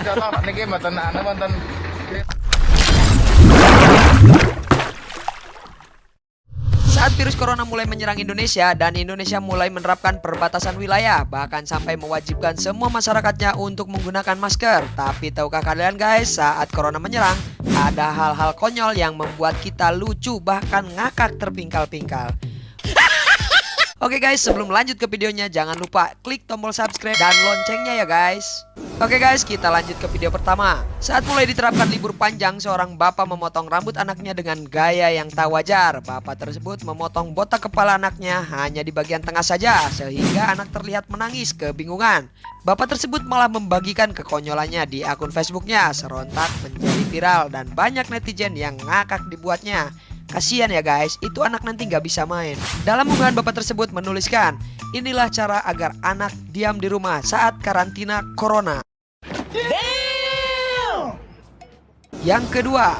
contoh niki mboten anu wonten. Saat virus corona mulai menyerang Indonesia dan Indonesia mulai menerapkan perbatasan wilayah, bahkan sampai mewajibkan semua masyarakatnya untuk menggunakan masker. Tapi tahukah kalian guys, saat corona menyerang, ada hal-hal konyol yang membuat kita lucu bahkan ngakak terpingkal-pingkal. Oke guys, sebelum lanjut ke videonya, jangan lupa klik tombol subscribe dan loncengnya ya guys. Oke guys, kita lanjut ke video pertama. Saat mulai diterapkan libur panjang, seorang bapak memotong rambut anaknya dengan gaya yang tak wajar. Bapak tersebut memotong botak kepala anaknya hanya di bagian tengah saja, sehingga anak terlihat menangis kebingungan. Bapak tersebut malah membagikan kekonyolannya di akun Facebooknya, serontak menjadi viral dan banyak netizen yang ngakak dibuatnya. Kasian ya guys, itu anak nanti nggak bisa main. Dalam unggahan bapak tersebut menuliskan, inilah cara agar anak diam di rumah saat karantina corona. Yang kedua,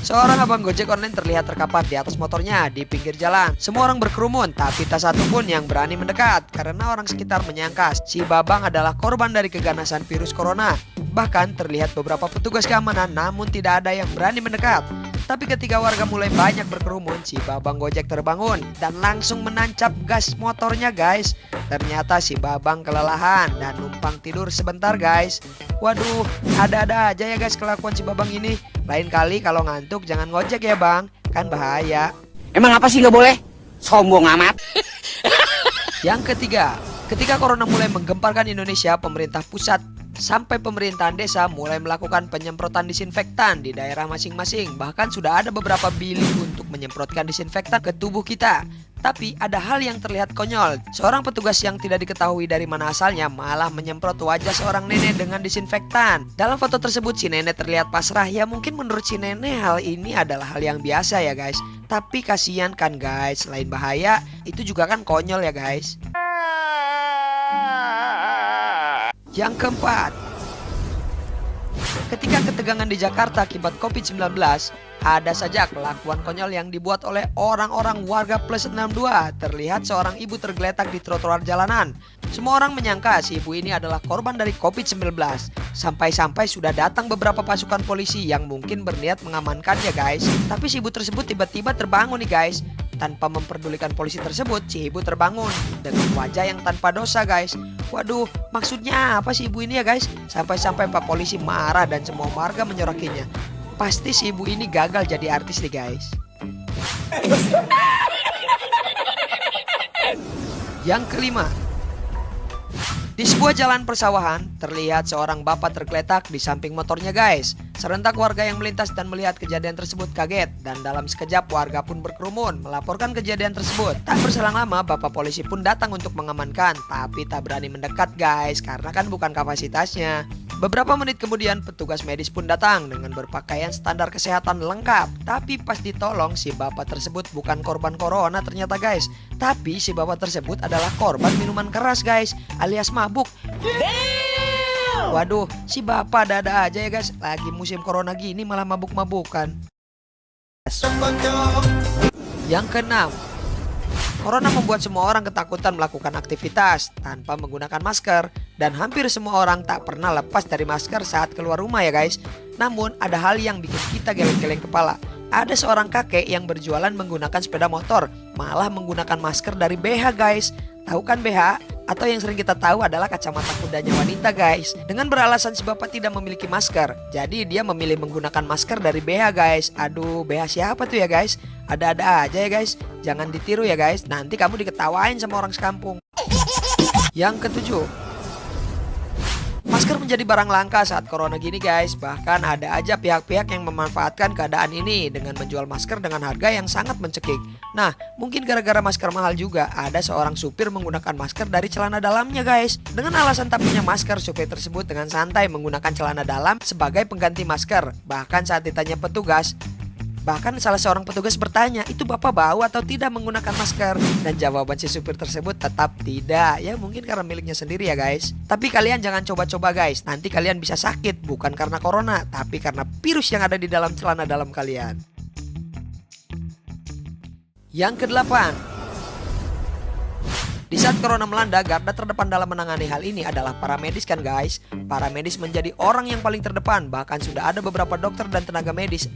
seorang abang Gojek online terlihat terkapar di atas motornya di pinggir jalan. Semua orang berkerumun, tapi tak satu pun yang berani mendekat karena orang sekitar menyangka si babang adalah korban dari keganasan virus corona. Bahkan terlihat beberapa petugas keamanan namun tidak ada yang berani mendekat. Tapi ketika warga mulai banyak berkerumun, si babang Gojek terbangun dan langsung menancap gas motornya guys. Ternyata si babang kelelahan dan numpang tidur sebentar guys. Waduh, ada-ada aja ya guys kelakuan si babang ini. Lain kali kalau ngantuk jangan ngojek ya bang, kan bahaya. Emang apa sih nggak boleh? Sombong amat. Yang ketiga, ketika corona mulai menggemparkan Indonesia, pemerintah pusat sampai pemerintahan desa mulai melakukan penyemprotan disinfektan di daerah masing-masing. Bahkan sudah ada beberapa bilik untuk menyemprotkan disinfektan ke tubuh kita. Tapi ada hal yang terlihat konyol. Seorang petugas yang tidak diketahui dari mana asalnya malah menyemprot wajah seorang nenek dengan disinfektan. Dalam foto tersebut si nenek terlihat pasrah. Ya mungkin menurut si nenek hal ini adalah hal yang biasa ya guys. Tapi kasihan kan guys, selain bahaya itu juga kan konyol ya guys. Yang keempat, ketika ketegangan di Jakarta akibat COVID-19, ada saja kelakuan konyol yang dibuat oleh orang-orang warga plus 62. Terlihat seorang ibu tergeletak di trotoar jalanan. Semua orang menyangka si ibu ini adalah korban dari COVID-19. Sampai-sampai sudah datang beberapa pasukan polisi yang mungkin berniat mengamankannya guys. Tapi si ibu tersebut tiba-tiba terbangun nih guys. Tanpa memperdulikan polisi tersebut, si ibu terbangun dengan wajah yang tanpa dosa guys. Waduh, maksudnya apa sih ibu ini ya guys? Sampai-sampai Pak Polisi marah dan semua warga menyorakinya. Pasti si ibu ini gagal jadi artis nih guys. Yang kelima, di sebuah jalan persawahan, terlihat seorang bapak tergeletak di samping motornya guys. Serentak warga yang melintas dan melihat kejadian tersebut kaget. Dan dalam sekejap warga pun berkerumun melaporkan kejadian tersebut. Tak berselang lama bapak polisi pun datang untuk mengamankan. Tapi tak berani mendekat guys, karena kan bukan kapasitasnya. Beberapa menit kemudian petugas medis pun datang dengan berpakaian standar kesehatan lengkap. Tapi pas ditolong si bapak tersebut bukan korban corona ternyata guys. Tapi si bapak tersebut adalah korban minuman keras guys, alias mabuk. Waduh, si bapak ada-ada aja ya guys. Lagi musim corona gini malah mabuk-mabukan. Yang keenam, corona membuat semua orang ketakutan melakukan aktivitas tanpa menggunakan masker. Dan hampir semua orang tak pernah lepas dari masker saat keluar rumah ya guys. Namun ada hal yang bikin kita geleng-geleng kepala. Ada seorang kakek yang berjualan menggunakan sepeda motor, malah menggunakan masker dari BH guys. Tahu kan BH? Atau yang sering kita tahu adalah kacamata kudanya wanita guys. Dengan beralasan si bapak tidak memiliki masker, jadi dia memilih menggunakan masker dari BH guys. Aduh, BH siapa tuh ya guys? Ada-ada aja ya guys. Jangan ditiru ya guys, nanti kamu diketawain sama orang sekampung. Yang ketujuh, masker menjadi barang langka saat corona gini guys. Bahkan ada aja pihak-pihak yang memanfaatkan keadaan ini dengan menjual masker dengan harga yang sangat mencekik. Nah, mungkin gara-gara masker mahal juga, ada seorang supir menggunakan masker dari celana dalamnya guys. Dengan alasan tak punya masker, supir tersebut dengan santai menggunakan celana dalam sebagai pengganti masker. Bahkan saat ditanya petugas, bahkan salah seorang petugas bertanya, itu bapak bau atau tidak menggunakan masker? Dan jawaban si supir tersebut tetap tidak. Ya mungkin karena miliknya sendiri ya guys. Tapi kalian jangan coba-coba guys. Nanti kalian bisa sakit bukan karena corona, tapi karena virus yang ada di dalam celana dalam kalian. Yang kedelapan, Di saat corona melanda, garda terdepan dalam menangani hal ini adalah para medis kan guys. Para medis menjadi orang yang paling terdepan, bahkan sudah ada beberapa dokter dan tenaga medis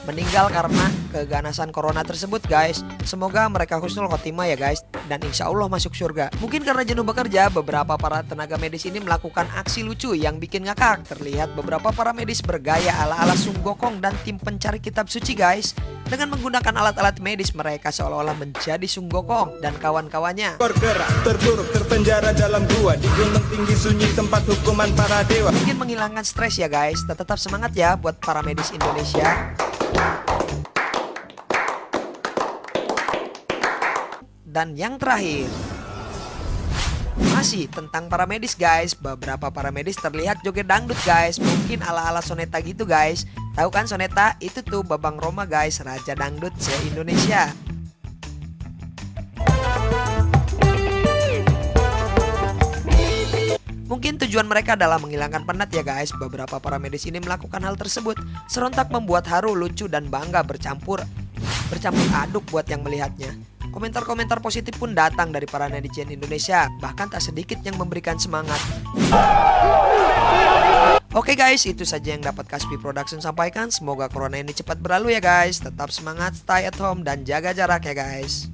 meninggal karena keganasan corona tersebut guys. Semoga mereka husnul khotimah ya guys, dan insya Allah masuk surga. Mungkin karena jenuh bekerja, beberapa para tenaga medis ini melakukan aksi lucu yang bikin ngakak. Terlihat beberapa para medis bergaya ala-ala Sun Gokong dan tim pencari kitab suci guys. Dengan menggunakan alat-alat medis, mereka seolah-olah menjadi Sun Gokong dan kawan-kawannya. Bergerak, terkuruk, terpenjara dalam gua di gunung tinggi sunyi tempat hukuman para dewa. Mungkin menghilangkan stres ya guys. Tetap semangat ya buat para medis Indonesia. Dan yang terakhir, masih tentang para medis guys. Beberapa para medis terlihat joget dangdut guys. Mungkin ala-ala Soneta gitu guys. Tahu kan Soneta? Itu tuh Babang Roma guys, raja dangdut se-Indonesia. Mungkin tujuan mereka adalah menghilangkan penat ya guys. Beberapa para medis ini melakukan hal tersebut serentak membuat haru, lucu, dan bangga bercampur aduk buat yang melihatnya. Komentar-komentar positif pun datang dari para netizen Indonesia, bahkan tak sedikit yang memberikan semangat. Oke guys, itu saja yang dapat Kaspi Production sampaikan. Semoga corona ini cepat berlalu ya guys. Tetap semangat, stay at home, dan jaga jarak ya guys.